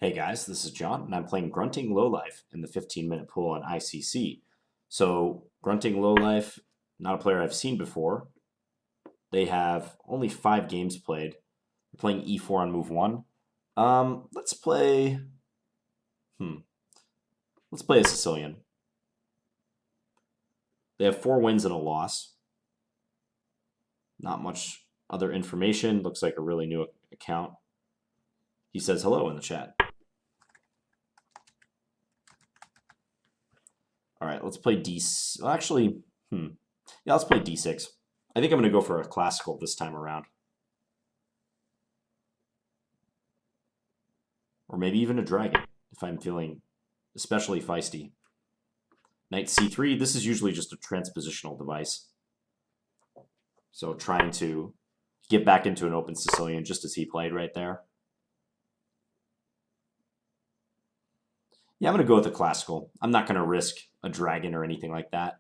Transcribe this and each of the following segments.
Hey guys, this is John, and I'm playing Grunting Lowlife in the 15-minute pool on ICC. So, Grunting Lowlife, not a player I've seen before. They have only 5 games played. They're playing e4 on move 1. Let's play. Hmm. Let's play a Sicilian. They have 4 wins and a loss. Not much other information. Looks like a really new account. He says hello in the chat. All right, let's play D. Well, actually, yeah, let's play D6. I think I'm going to go for a classical this time around. Or maybe even a dragon, if I'm feeling especially feisty. Knight c3, this is usually just a transpositional device. So trying to get back into an open Sicilian just as he played right there. Yeah, I'm going to go with a classical. I'm not going to risk a dragon or anything like that.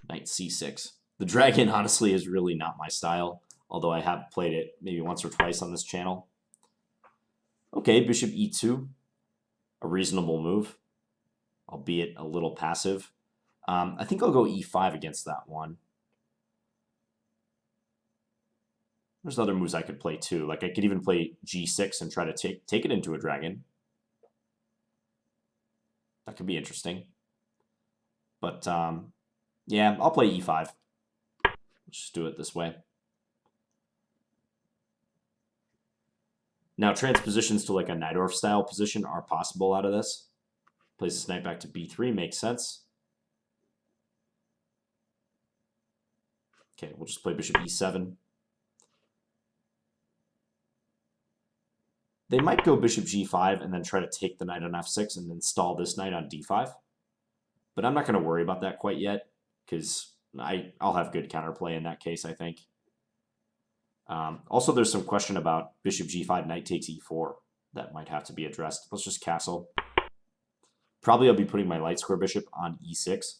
Knight c6. The dragon, honestly, is really not my style, although I have played it maybe once or twice on this channel. Okay, bishop e2. A reasonable move, albeit a little passive. I think I'll go e5 against that one. There's other moves I could play too. Like I could even play g6 and try to take it into a dragon. That could be interesting. But yeah, I'll play e5. Let's just do it this way. Now transpositions to like a Najdorf style position are possible out of this. Plays this knight back to b3, makes sense. Okay, we'll just play bishop e7. They might go bishop g5 and then try to take the knight on f6 and install this knight on d5. But I'm not going to worry about that quite yet because I'll have good counterplay in that case, I think. Also, there's some question about bishop g5, knight takes e4 that might have to be addressed. Let's just castle. Probably I'll be putting my light square bishop on e6.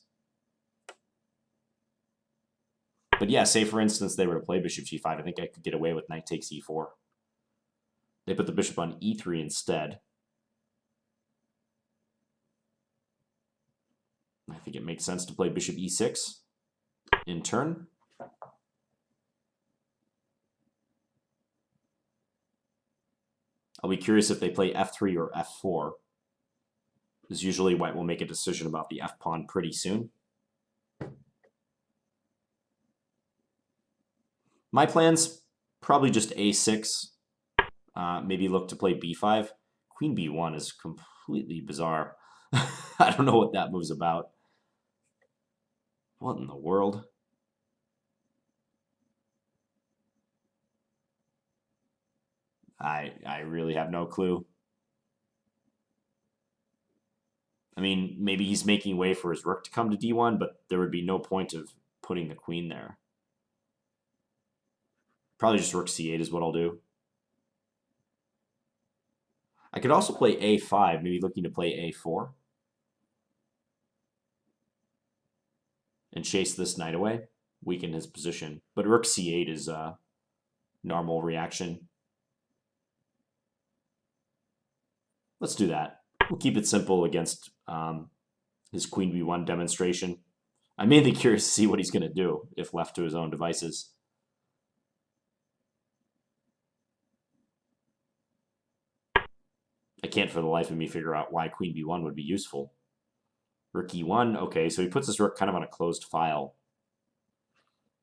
But yeah, say for instance they were to play bishop g5, I think I could get away with knight takes e4. They put the bishop on e3 instead. I think it makes sense to play bishop e6 in turn. I'll be curious if they play f3 or f4. Because usually white will make a decision about the f-pawn pretty soon. My plans, probably just a6. Maybe look to play b5. Queen b1 is completely bizarre. I don't know what that move's about. What in the world? I really have no clue. I mean, maybe he's making way for his rook to come to d1, but there would be no point of putting the queen there. Probably just rook c8 is what I'll do. I could also play a5, maybe looking to play a4. And chase this knight away, weaken his position. But rook c8 is a normal reaction. Let's do that. We'll keep it simple against his queen b1 demonstration. I'm mainly curious to see what he's going to do if left to his own devices. I can't for the life of me figure out why queen b1 would be useful. Rook e1, okay, so he puts his rook kind of on a closed file.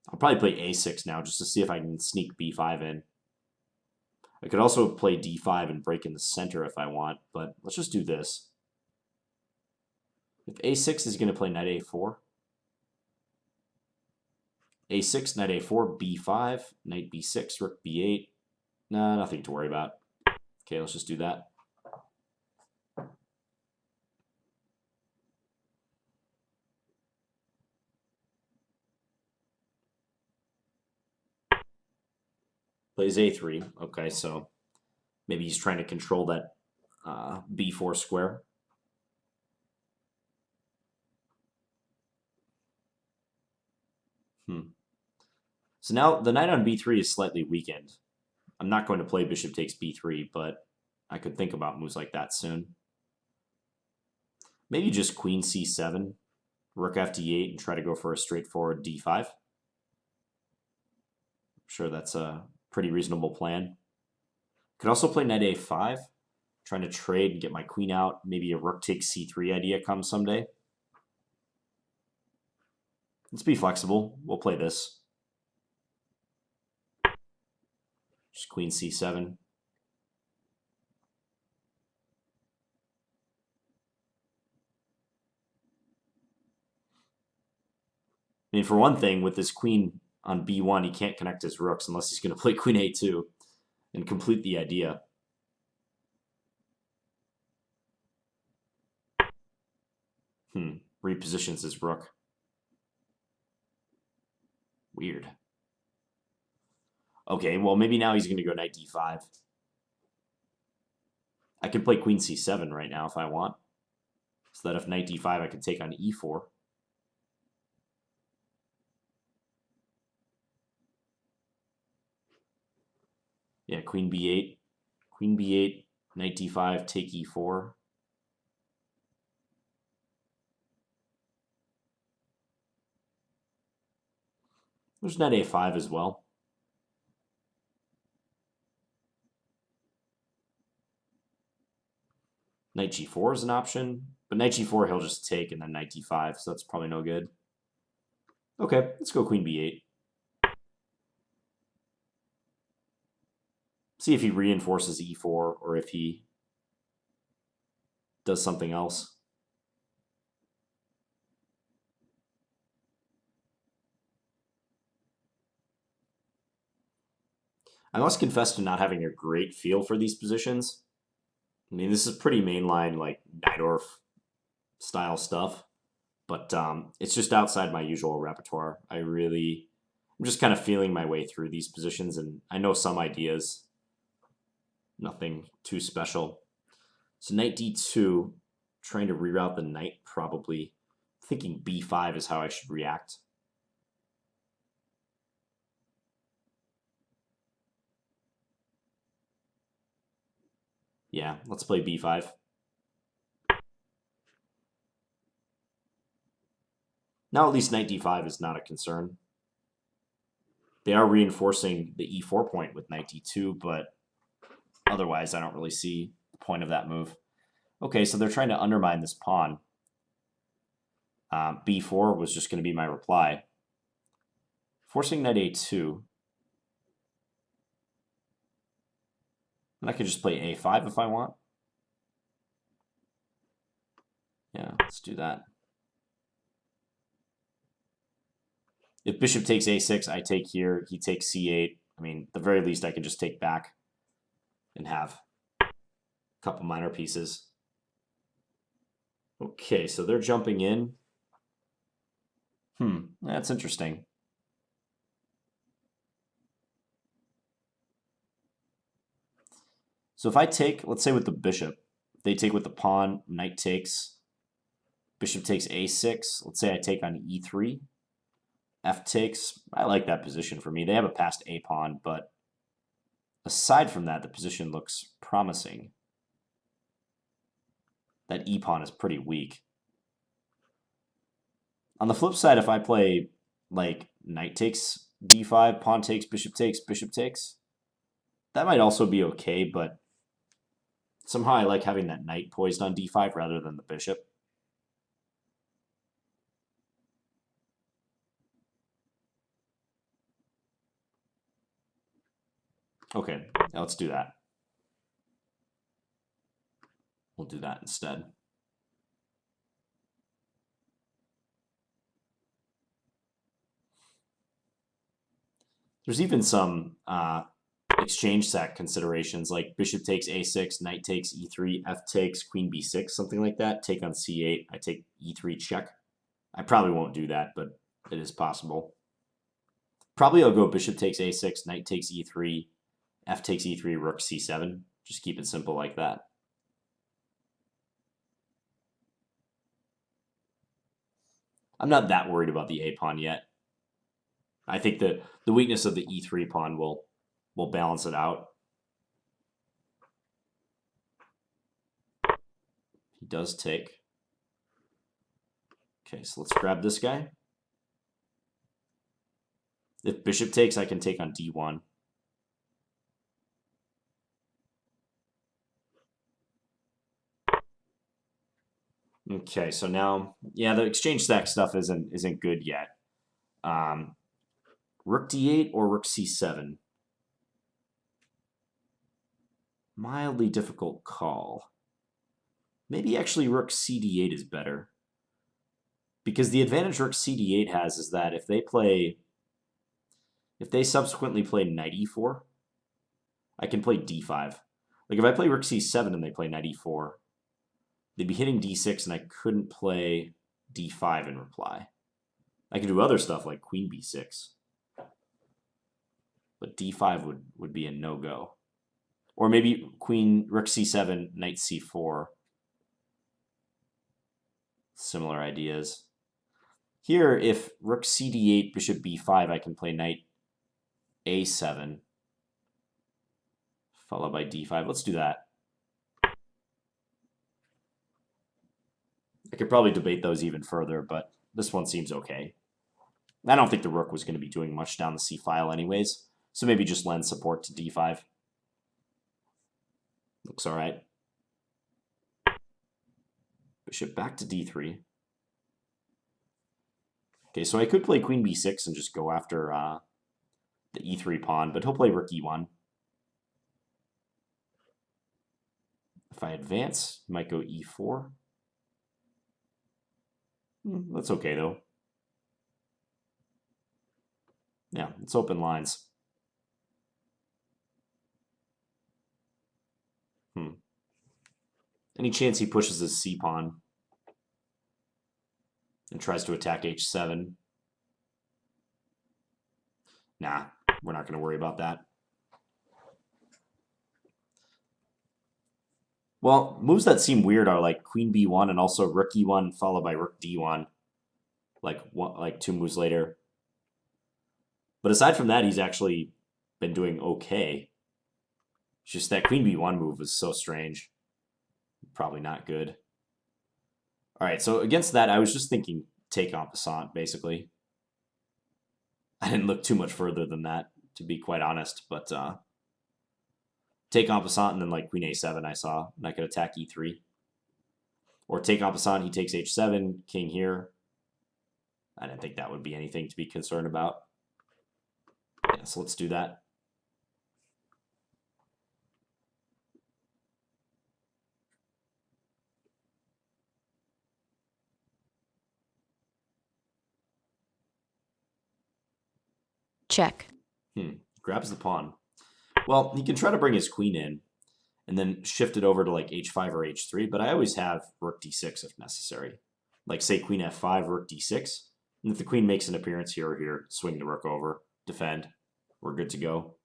I'll probably play a6 now just to see if I can sneak b5 in. I could also play d5 and break in the center if I want, but let's just do this. If a6 is going to play knight a4, a6, knight a4, b5, knight b6, rook b8. Nah, nothing to worry about. Okay, let's just do that. Plays a3. Okay, so maybe he's trying to control that b4 square. So now the knight on b3 is slightly weakened. I'm not going to play bishop takes b3, but I could think about moves like that soon. Maybe just queen c7, rook f8, and try to go for a straightforward d5. I'm sure that's a pretty reasonable plan. Could also play knight a5, trying to trade and get my queen out. Maybe a rook takes c3 idea comes someday. Let's be flexible. We'll play this. Just queen c7. I mean, for one thing, with this queen on b1, he can't connect his rooks unless he's going to play queen a2 and complete the idea. Repositions his rook. Weird. Okay, well, maybe now he's going to go knight d5. I could play queen c7 right now if I want. So that if knight d5, I could take on e4. Yeah, queen b8. Queen b8, knight d5, take e4. There's knight a5 as well. Knight g4 is an option, but knight g4 he'll just take and then knight d5, so that's probably no good. Okay, let's go queen b8. See if he reinforces e4 or if he does something else. I must confess to not having a great feel for these positions. I mean, this is pretty mainline, like Najdorf style stuff, but it's just outside my usual repertoire. I'm just kind of feeling my way through these positions, and I know some ideas, nothing too special. So knight d2, trying to reroute the knight, probably. Thinking b5 is how I should react. Yeah, let's play b5. Now at least knight d5 is not a concern. They are reinforcing the e4 point with knight d2, but otherwise I don't really see the point of that move. Okay, so they're trying to undermine this pawn. b4 was just going to be my reply. Forcing knight a2. And I could just play a5 if I want. Yeah, let's do that. If bishop takes a6, I take here. He takes c8. I mean, the very least, I can just take back and have a couple minor pieces. Okay, so they're jumping in. That's interesting. So if I take, let's say with the bishop, they take with the pawn, knight takes, bishop takes a6. Let's say I take on e3. F takes. I like that position for me. They have a passed a pawn, but aside from that, the position looks promising. That e pawn is pretty weak. On the flip side, if I play like knight takes d5, pawn takes, bishop takes, that might also be okay, but somehow I like having that knight poised on d5 rather than the bishop. Okay, now let's do that. We'll do that instead. There's even some exchange set considerations like bishop takes a6, knight takes e3, f takes, queen b6, something like that. Take on c8, I take e3 check. I probably won't do that, but it is possible. Probably I'll go bishop takes a6, knight takes e3, f takes e3, rook c7. Just keep it simple like that. I'm not that worried about the a pawn yet. I think the weakness of the e3 pawn will balance it out. He does take. Okay, so let's grab this guy. If bishop takes, I can take on d1. Okay, so now, yeah, the exchange stack stuff isn't good yet. Rook d8 or rook c7? Mildly difficult call. Maybe actually rook cd8 is better. Because the advantage rook cd8 has is that if they subsequently play knight e4, I can play d5. Like if I play rook c7 and they play knight e4, they'd be hitting d6 and I couldn't play d5 in reply. I could do other stuff like queen b6. But d5 would be a no-go. Or maybe rook c7, knight c4. Similar ideas. Here, if rook cd8, bishop b5, I can play knight a7, followed by d5. Let's do that. I could probably debate those even further, but this one seems okay. I don't think the rook was going to be doing much down the c file anyways, so maybe just lend support to d5. Looks all right. Bishop back to d3. Okay, so I could play queen b6 and just go after the e3 pawn, but he'll play rook e1. If I advance, he might go e4. That's okay, though. Yeah, it's open lines. Any chance he pushes his c-pawn and tries to attack h7? Nah, we're not going to worry about that. Well, moves that seem weird are like queen b1 and also rook e1 followed by rook d1, like 2 moves later. But aside from that, he's actually been doing okay. It's just that queen b1 move was so strange. Probably not good. All right, so against that, I was just thinking take en passant, basically. I didn't look too much further than that, to be quite honest, but take en passant and then like queen a7 I saw, and I could attack e3. Or take en passant, he takes h7, king here. I didn't think that would be anything to be concerned about. Yeah, so let's do that. Check. Grabs the pawn. Well, he can try to bring his queen in and then shift it over to like h5 or h3, but I always have rook d6 if necessary. Like say queen f5, rook d6, and if the queen makes an appearance here or here, swing the rook over, defend. We're good to go.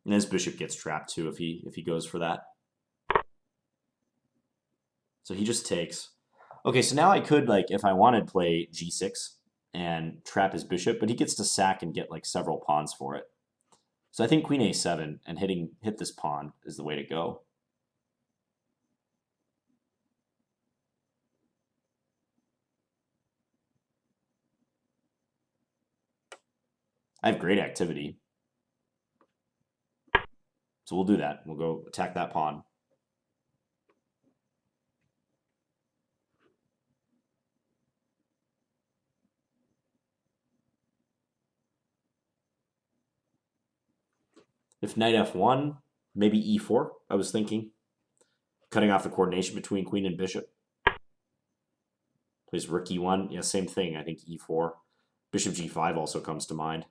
And his bishop gets trapped too if he goes for that. So he just takes. Okay, so now I could, like, if I wanted, play g6 and trap his bishop, but he gets to sack and get like several pawns for it. So I think queen a7 and hit this pawn is the way to go. I have great activity. So we'll do that. We'll go attack that pawn. If knight f1, maybe e4, I was thinking. Cutting off the coordination between queen and bishop. Plays rook e1. Yeah, same thing. I think e4. Bishop g5 also comes to mind.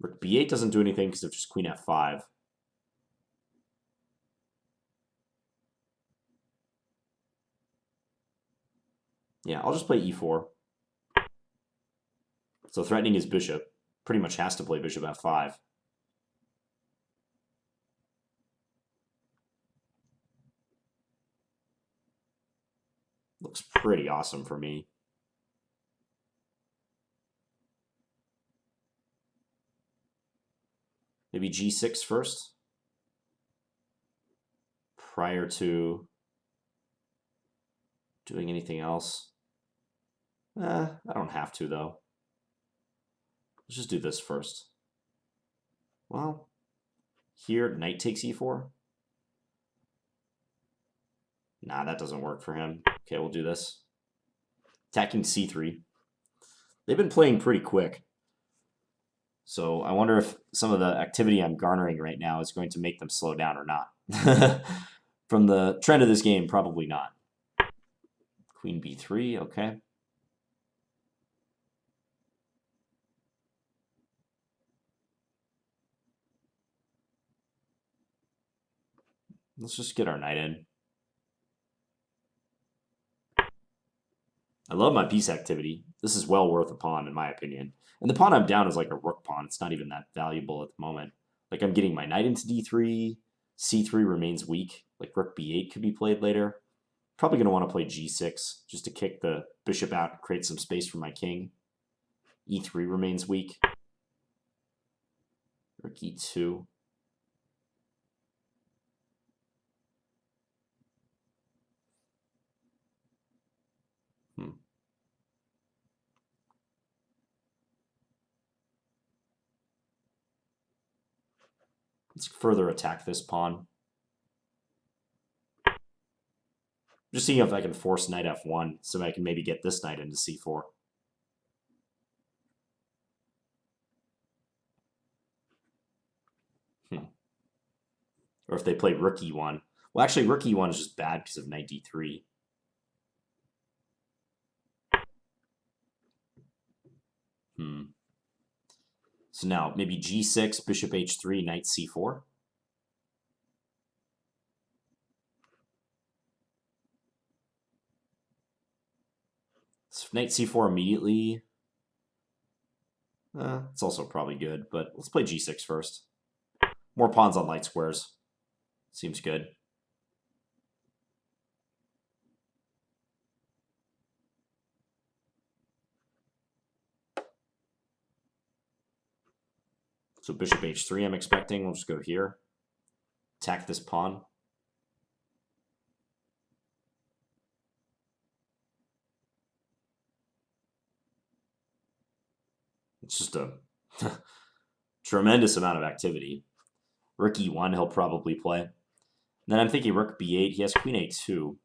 Rook b8 doesn't do anything because of just queen f5. Yeah, I'll just play e4. So threatening his bishop pretty much has to play bishop f5. Looks pretty awesome for me. Maybe g6 first, prior to doing anything else. I don't have to, though. Let's just do this first. Well, here, knight takes e4. Nah, that doesn't work for him. Okay, we'll do this. Attacking c3. They've been playing pretty quick. So I wonder if some of the activity I'm garnering right now is going to make them slow down or not. From the trend of this game, probably not. Queen b3, okay. Let's just get our knight in. I love my piece activity. This is well worth a pawn, in my opinion. And the pawn I'm down is like a rook pawn. It's not even that valuable at the moment. Like, I'm getting my knight into d3. c3 remains weak. Like, rook b8 could be played later. Probably going to want to play g6 just to kick the bishop out and create some space for my king. e3 remains weak. Rook e2. Let's further attack this pawn. Just seeing if I can force knight f1 so I can maybe get this knight into c4. Or if they play rook e1. Well, actually, rook e1 is just bad because of knight d3. So now, maybe g6, bishop h3, knight c4. So knight c4 immediately. It's also probably good, but let's play g6 first. More pawns on light squares. Seems good. So bishop h3 I'm expecting. We'll just go here. Attack this pawn. It's just a tremendous amount of activity. Rook e1 he'll probably play. Then I'm thinking rook b8. He has queen a2.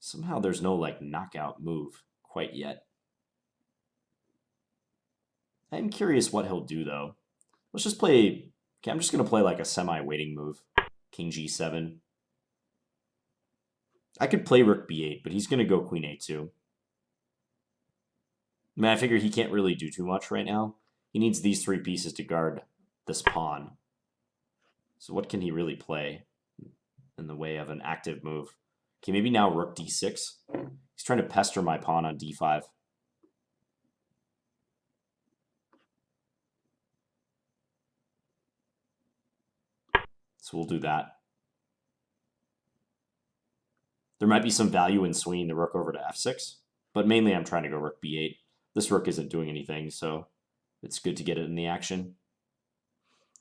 Somehow there's no like knockout move quite yet. I'm curious what he'll do though. Let's just play. Okay, I'm just gonna play like a semi-waiting move. King g7. I could play rook b8, but he's gonna go queen a2. I mean, I figure he can't really do too much right now. He needs these three pieces to guard this pawn. So what can he really play in the way of an active move? Okay, maybe now rook d6. He's trying to pester my pawn on d5. So we'll do that. There might be some value in swinging the rook over to f6, but mainly I'm trying to go rook b8. This rook isn't doing anything, so it's good to get it in the action.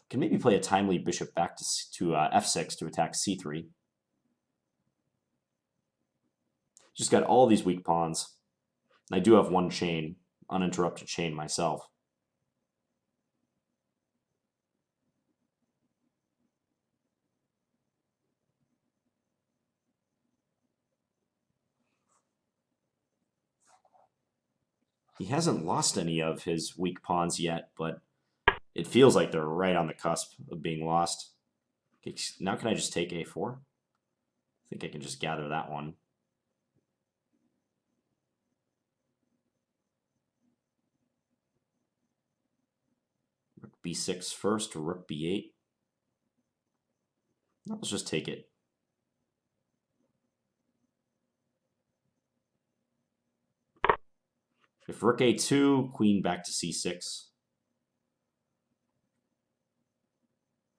Can maybe play a timely bishop back to f6 to attack c3. Just got all these weak pawns. I do have one chain, uninterrupted chain myself. He hasn't lost any of his weak pawns yet, but it feels like they're right on the cusp of being lost. Okay, now can I just take a4? I think I can just gather that one. Rook b6 first, or rook b8. Let's just take it. If rook a2, queen back to c6.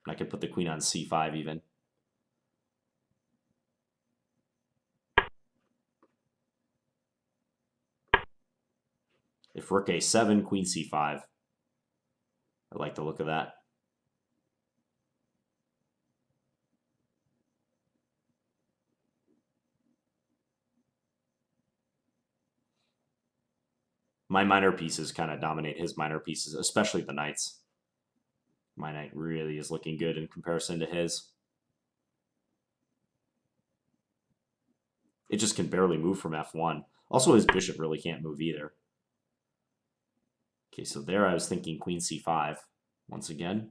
I could put the queen on c5 even. If rook a7, queen c5. I like the look of that. My minor pieces kind of dominate his minor pieces, especially the knights. My knight really is looking good in comparison to his. It just can barely move from f1. Also, his bishop really can't move either. Okay, so there I was thinking queen c5 once again.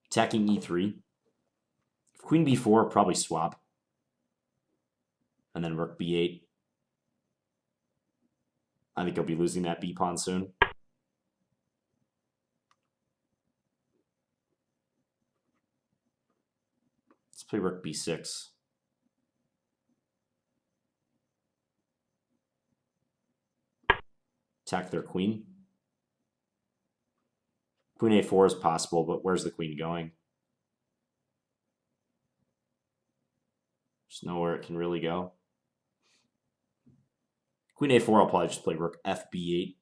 Attacking e3. Queen b4, probably swap. And then rook b8. I think he'll be losing that b pawn soon. Let's play rook b6. Attack their queen. Queen a4 is possible, but where's the queen going? There's nowhere it can really go. Queen a4, I'll probably just play rook fb8. You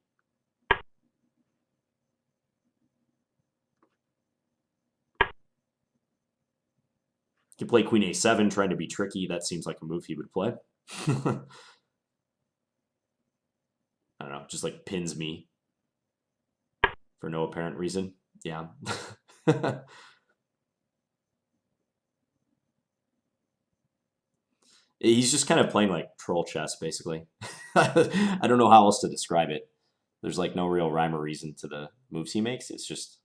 can play queen a7, trying to be tricky. That seems like a move he would play. I don't know, just like pins me for no apparent reason. Yeah. He's just kind of playing like troll chess, basically. I don't know how else to describe it. There's like no real rhyme or reason to the moves he makes. It's just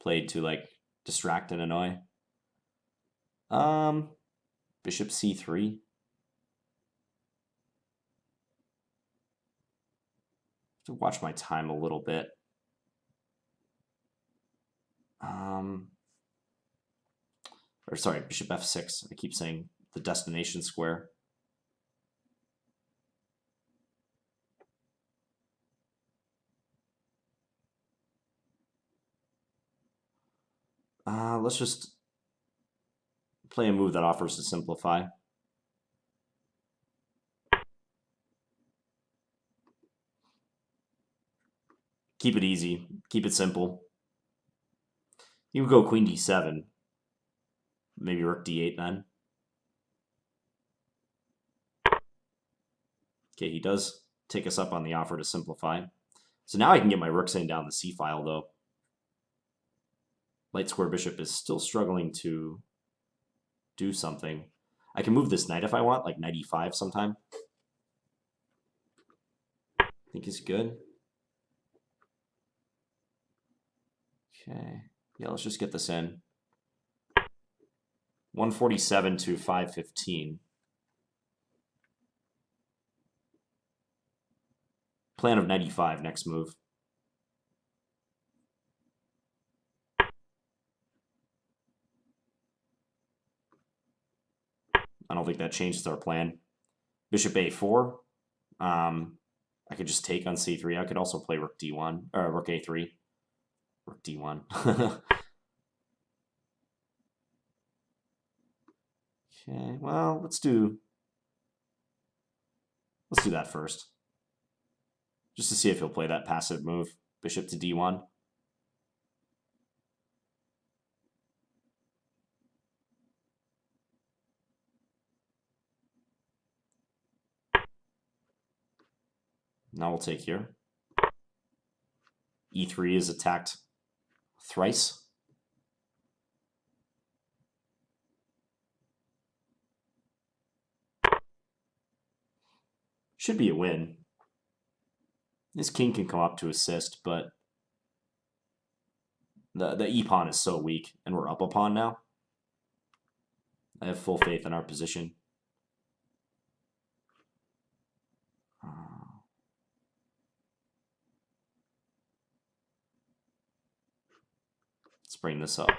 played to like distract and annoy. Bishop c3. To watch my time a little bit. Or sorry, bishop f6. I keep saying the destination square. Let's just play a move that offers to simplify. Keep it easy. Keep it simple. You would go queen d7. Maybe rook d8 then. Okay, he does take us up on the offer to simplify. So now I can get my rooks in down the c file, though. Light square bishop is still struggling to do something. I can move this knight if I want, like knight e5 sometime. I think is good. Okay. Yeah, let's just get this in. 147 to 515. Plan of 95, next move. I don't think that changes our plan. Bishop a4. I could just take on c3. I could also play rook d1, or rook a3. Rook d1. Okay, well, let's do that first. Just to see if he'll play that passive move. Bishop to d1. Now we'll take here. e3 is attacked thrice. Should be a win. This king can come up to assist, but the e-pawn is so weak, and we're up a pawn now. I have full faith in our position. Let's bring this up.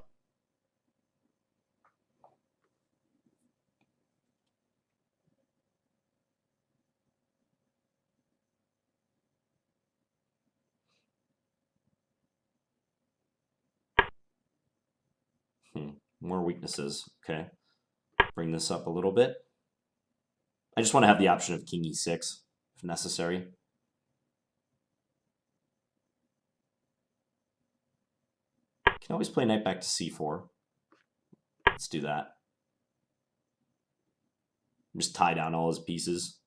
More weaknesses. Okay. Bring this up a little bit. I just want to have the option of king e6 if necessary. Can always play knight back to c4. Let's do that. Just tie down all his pieces.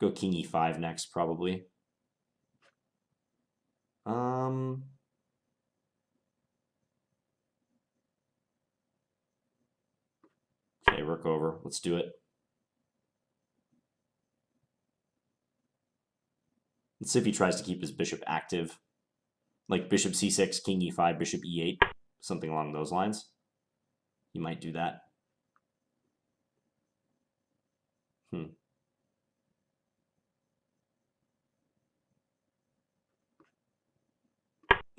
Go king e5 next, probably. Okay, rook over. Let's do it. Let's see if he tries to keep his bishop active. Like bishop c6, king e5, bishop e8. Something along those lines. He might do that.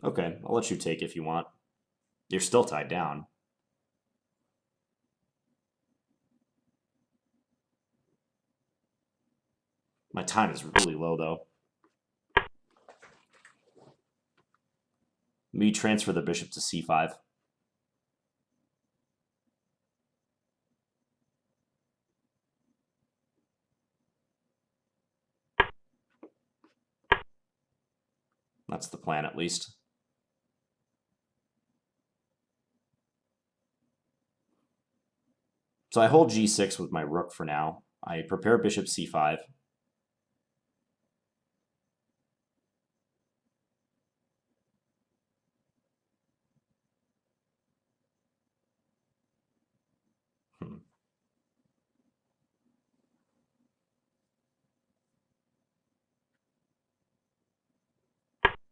Okay, I'll let you take if you want. You're still tied down. My time is really low, though. Maybe transfer the bishop to c5. That's the plan, at least. So I hold g6 with my rook for now. I prepare bishop c5.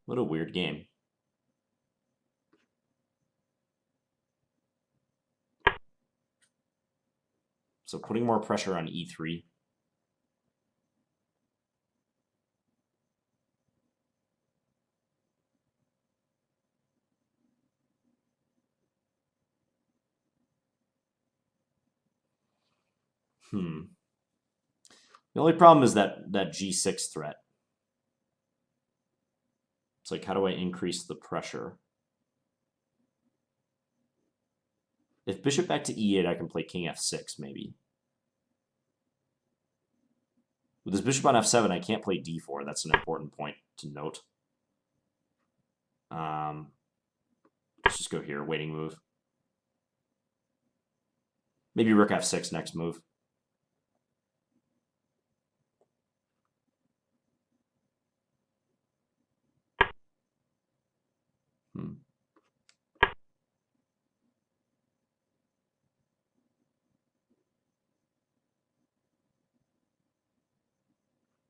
What a weird game. So putting more pressure on e3. The only problem is that g6 threat. It's like, how do I increase the pressure? If bishop back to e8, I can play king f6, maybe. With this bishop on f7, I can't play d4. That's an important point to note. Let's just go here, waiting move. Maybe rook f6 next move.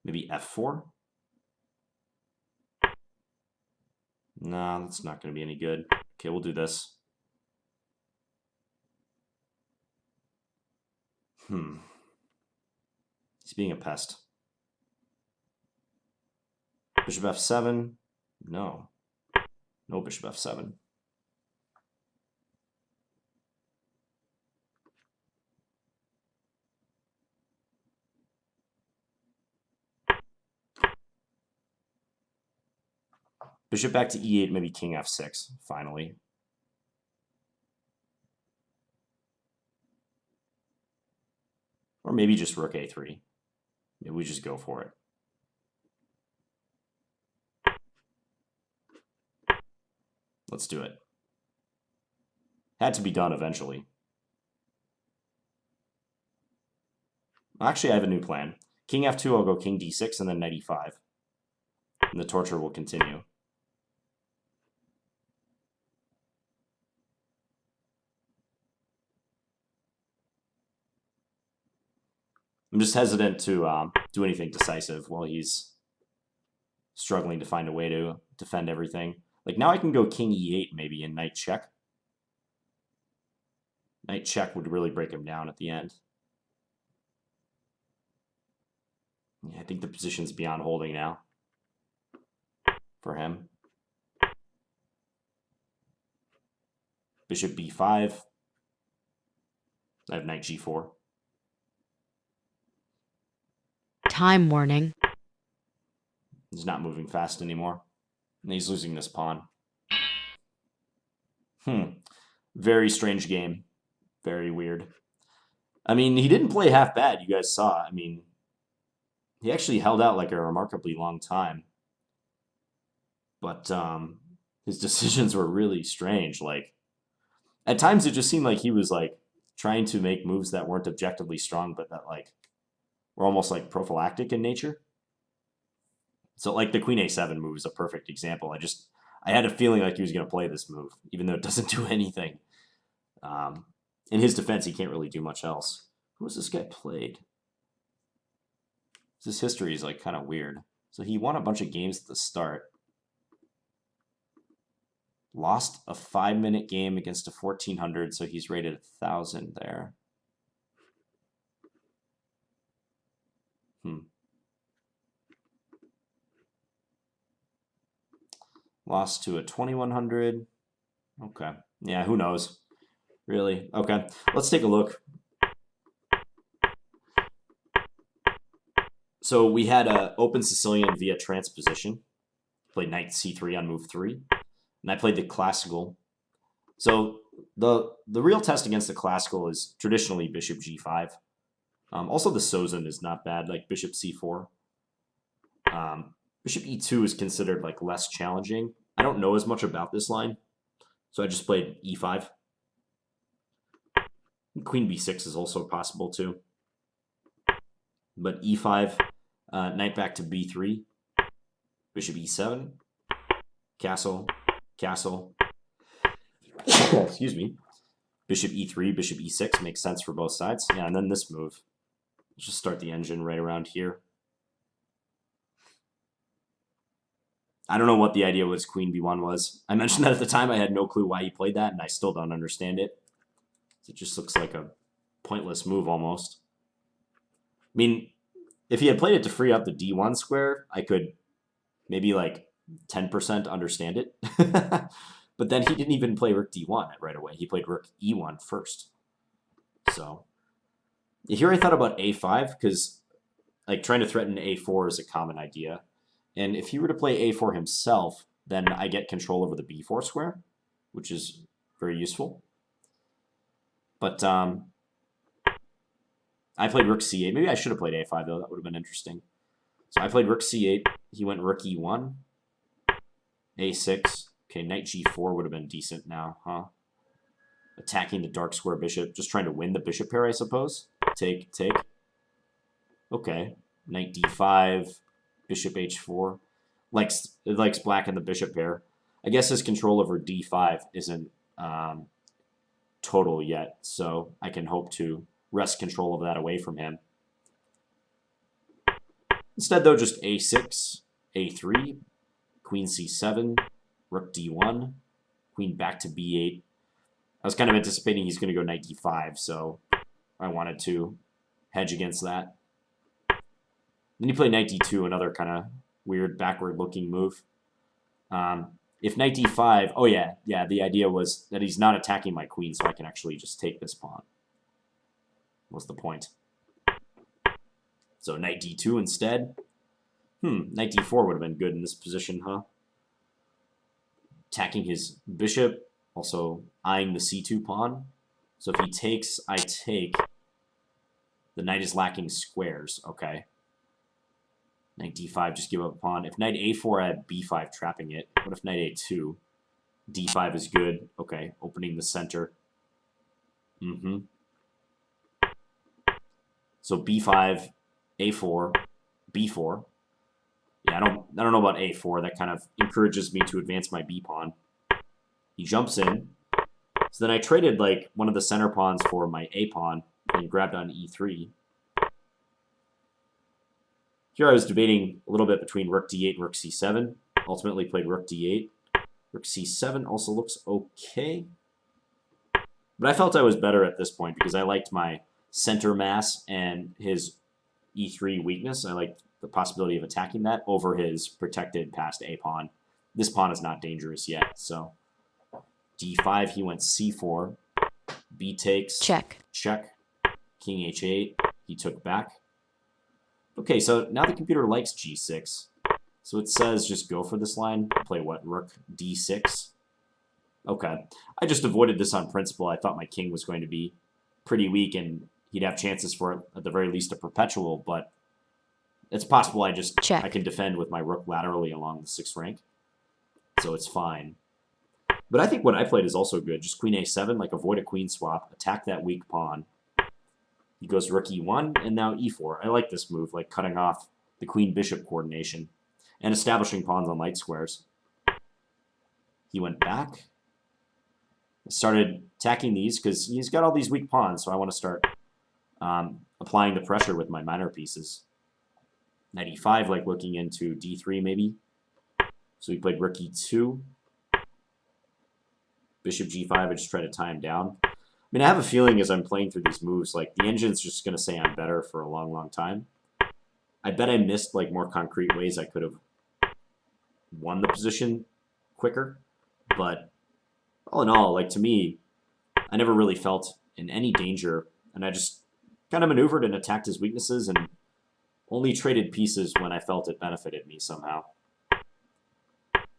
Maybe f4? No, that's not going to be any good. Okay, we'll do this. He's being a pest. Bishop f7? No. No bishop f7. Bishop back to e8, maybe king f6, finally. Or maybe just rook a3. Maybe we just go for it. Let's do it. Had to be done eventually. Actually, I have a new plan. King f2, I'll go king d6, and then knight e5. And the torture will continue. I'm just hesitant to do anything decisive while he's struggling to find a way to defend everything. Like, now I can go king e8 maybe and knight check. Knight check would really break him down at the end. Yeah, I think the position's beyond holding now for him. Bishop b5. I have knight g4. Time warning. He's not moving fast anymore. And he's losing this pawn. Very strange game. Very weird. I mean, he didn't play half bad, you guys saw. I mean, he actually held out like a remarkably long time. But his decisions were really strange. Like, at times it just seemed like he was like trying to make moves that weren't objectively strong, but that like were almost like prophylactic in nature. So like the Queen A7 move is a perfect example. I had a feeling like he was going to play this move, even though it doesn't do anything. Um, in his defense, he can't really do much else. Who was this guy played? His history is like kind of weird. So he won a bunch of games at the start. Lost a 5-minute game against a 1400, so he's rated 1,000 there. Lost to a 2100. Okay. Yeah, who knows? Really? Okay. Let's take a look. So we had a open Sicilian via transposition. Played knight c3 on move 3. And I played the classical. So the real test against the classical is traditionally bishop g5. Also the Sozin is not bad, like bishop c4. Bishop e2 is considered like less challenging. I don't know as much about this line, so I just played e5. Queen b6 is also possible too. But e5, knight back to b3, bishop e7, castle, castle. Excuse me. Bishop e3, bishop e6 makes sense for both sides. Yeah, and then this move. Let's just start the engine right around here. I don't know what the idea with queen b1 was. I mentioned that at the time. I had no clue why he played that, and I still don't understand it. It just looks like a pointless move almost. I mean, if he had played it to free up the d1 square, I could maybe like 10% understand it. But then he didn't even play rook d1 right away. He played rook e1 first. So here I thought about a5 because like trying to threaten a4 is a common idea. And if he were to play a4 himself, then I get control over the b4 square, which is very useful. But I played rook c8. Maybe I should have played a5, though. That would have been interesting. So I played rook c8. He went rook e1, a6. Okay, knight g4 would have been decent now, huh? Attacking the dark square bishop. Just trying to win the bishop pair, I suppose. Take, take. Okay. Knight d5, bishop h4. It likes black in the bishop pair. I guess his control over d5 isn't total yet, so I can hope to wrest control of that away from him. Instead, though, just a6, a3, queen c7, rook d1, queen back to b8. I was kind of anticipating he's going to go knight d5, so I wanted to hedge against that. Then you play knight d2, another kind of weird backward-looking move. If knight d5, oh yeah, the idea was that he's not attacking my queen, so I can actually just take this pawn. What's the point? So knight d2 instead. Knight d4 would have been good in this position, huh? Attacking his bishop, also eyeing the c2 pawn. So if he takes, I take. The knight is lacking squares, okay. Knight d5, just give up a pawn. If knight a4, I have b5 trapping it. What if knight a2? d5 is good. Okay, opening the center. So b5, a4, b4. Yeah, I don't know about a4. That kind of encourages me to advance my b pawn. He jumps in. So then I traded like one of the center pawns for my a pawn and grabbed on e3. Here I was debating a little bit between rook d8 and rook c7. Ultimately played rook d8. Rook c7 also looks okay. But I felt I was better at this point because I liked my center mass and his e3 weakness. I liked the possibility of attacking that over his protected passed a pawn. This pawn is not dangerous yet, so d5, he went c4. B takes. Check. Check. King h8. He took back. Okay, so now the computer likes g6. So it says just go for this line. Play what? Rook d6. Okay. I just avoided this on principle. I thought my king was going to be pretty weak and he'd have chances for, at the very least, a perpetual, but it's possible I can defend with my rook laterally along the 6th rank. So it's fine. But I think what I played is also good. Just queen a7, like avoid a queen swap, attack that weak pawn. He goes rook e1, and now e4. I like this move, like cutting off the queen-bishop coordination and establishing pawns on light squares. He went back. I started attacking these because he's got all these weak pawns, so I want to start applying the pressure with my minor pieces. Knight e5, like looking into d3 maybe. So he played rook e2. Bishop g5, I just try to tie him down. I mean, I have a feeling as I'm playing through these moves, like the engine's just going to say I'm better for a long, long time. I bet I missed like more concrete ways I could have won the position quicker. But all in all, like to me, I never really felt in any danger, and I just kind of maneuvered and attacked his weaknesses and only traded pieces when I felt it benefited me somehow.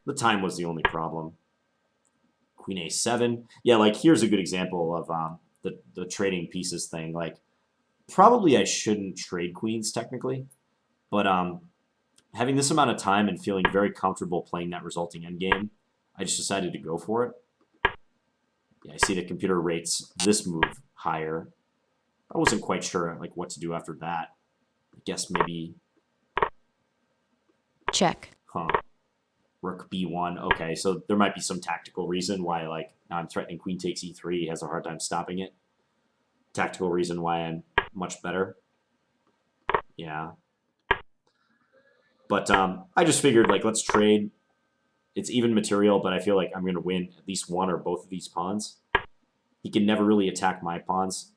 The time was the only problem. Queen a7. Yeah, like here's a good example of the trading pieces thing. Like probably I shouldn't trade queens technically, but having this amount of time and feeling very comfortable playing that resulting endgame, I just decided to go for it. Yeah, I see the computer rates this move higher. I wasn't quite sure like what to do after that. I guess maybe Check. Rook b1. Okay, so there might be some tactical reason why, like, now I'm threatening queen takes e3. He has a hard time stopping it. Tactical reason why I'm much better. Yeah. But I just figured, like, let's trade. It's even material, but I feel like I'm going to win at least one or both of these pawns. He can never really attack my pawns.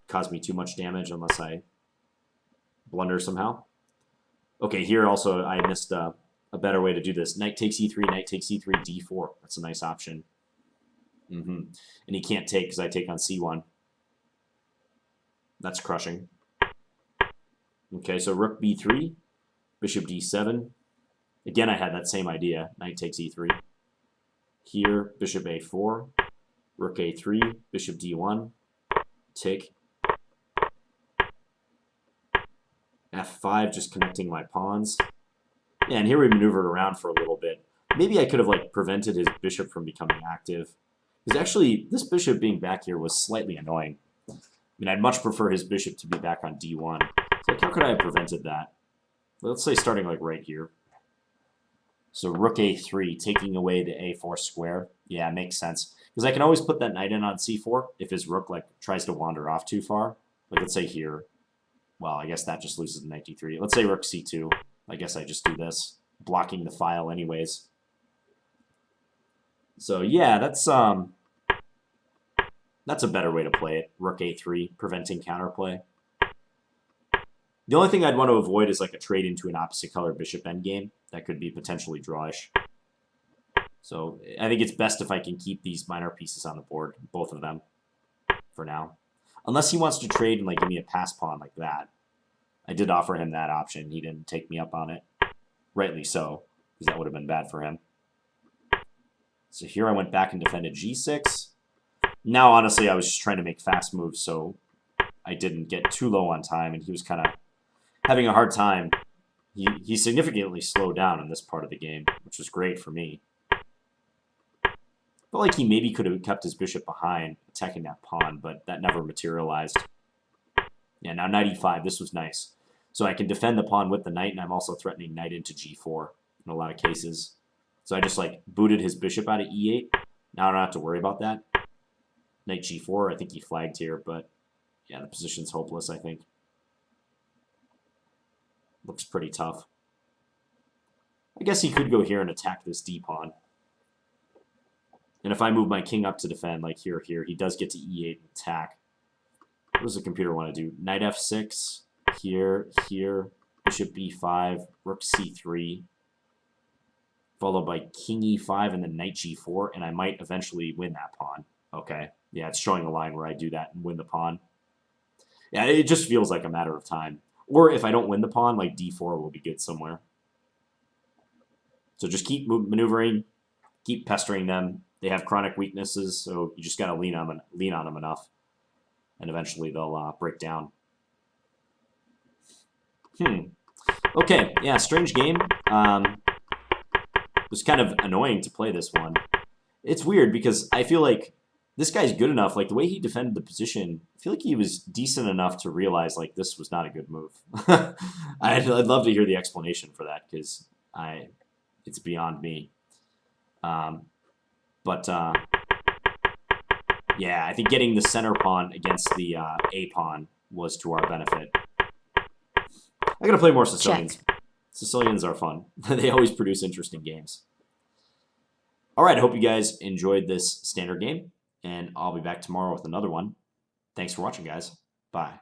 Cause me too much damage unless I blunder somehow. Okay, here also I missed a better way to do this. Knight takes e3, knight takes e3, d4. That's a nice option. And he can't take because I take on c1. That's crushing. Okay, so rook b3, bishop d7. Again, I had that same idea. Knight takes e3. Here, bishop a4, rook a3, bishop d1, take. f5, just connecting my pawns. Yeah, and here we maneuvered around for a little bit. Maybe I could have like prevented his bishop from becoming active. Because actually, this bishop being back here was slightly annoying. I mean, I'd much prefer his bishop to be back on d1. So like, how could I have prevented that? Let's say starting like right here. So rook a3, taking away the a4 square. Yeah, it makes sense. Because I can always put that knight in on c4 if his rook like tries to wander off too far. Like let's say here. Well, I guess that just loses the knight d3. Let's say rook c2. I guess I just do this, blocking the file anyways. So yeah, that's a better way to play it. Rook a3, preventing counterplay. The only thing I'd want to avoid is like a trade into an opposite color bishop endgame. That could be potentially drawish. So I think it's best if I can keep these minor pieces on the board, both of them, for now. Unless he wants to trade and like give me a pass pawn like that. I did offer him that option. He didn't take me up on it. Rightly so, because that would have been bad for him. So here I went back and defended g6. Now, honestly, I was just trying to make fast moves, so I didn't get too low on time, and he was kind of having a hard time. He significantly slowed down in this part of the game, which was great for me. Felt like he maybe could have kept his bishop behind, attacking that pawn, but that never materialized. Yeah, now knight e5. This was nice. So I can defend the pawn with the knight, and I'm also threatening knight into g4 in a lot of cases. So I just like booted his bishop out of e8. Now I don't have to worry about that. Knight g4. I think he flagged here, but yeah, the position's hopeless, I think. Looks pretty tough. I guess he could go here and attack this d-pawn. And if I move my king up to defend, like here, he does get to e8 and attack. What does the computer want to do? Knight f6, here, bishop b5, rook c3, followed by king e5 and then knight g4, and I might eventually win that pawn. Okay, yeah, it's showing a line where I do that and win the pawn. Yeah, it just feels like a matter of time. Or if I don't win the pawn, like d4 will be good somewhere. So just keep maneuvering, keep pestering them. They have chronic weaknesses, so you just got to lean on them enough. And eventually they'll break down. Okay, yeah, strange game. It was kind of annoying to play this one. It's weird because I feel like this guy's good enough. Like the way he defended the position, I feel like he was decent enough to realize like this was not a good move. I'd love to hear the explanation for that because it's beyond me. Um, but yeah, I think getting the center pawn against the A pawn was to our benefit. I gotta play more Sicilians. Check. Sicilians are fun. They always produce interesting games. All right, I hope you guys enjoyed this standard game, and I'll be back tomorrow with another one. Thanks for watching, guys. Bye.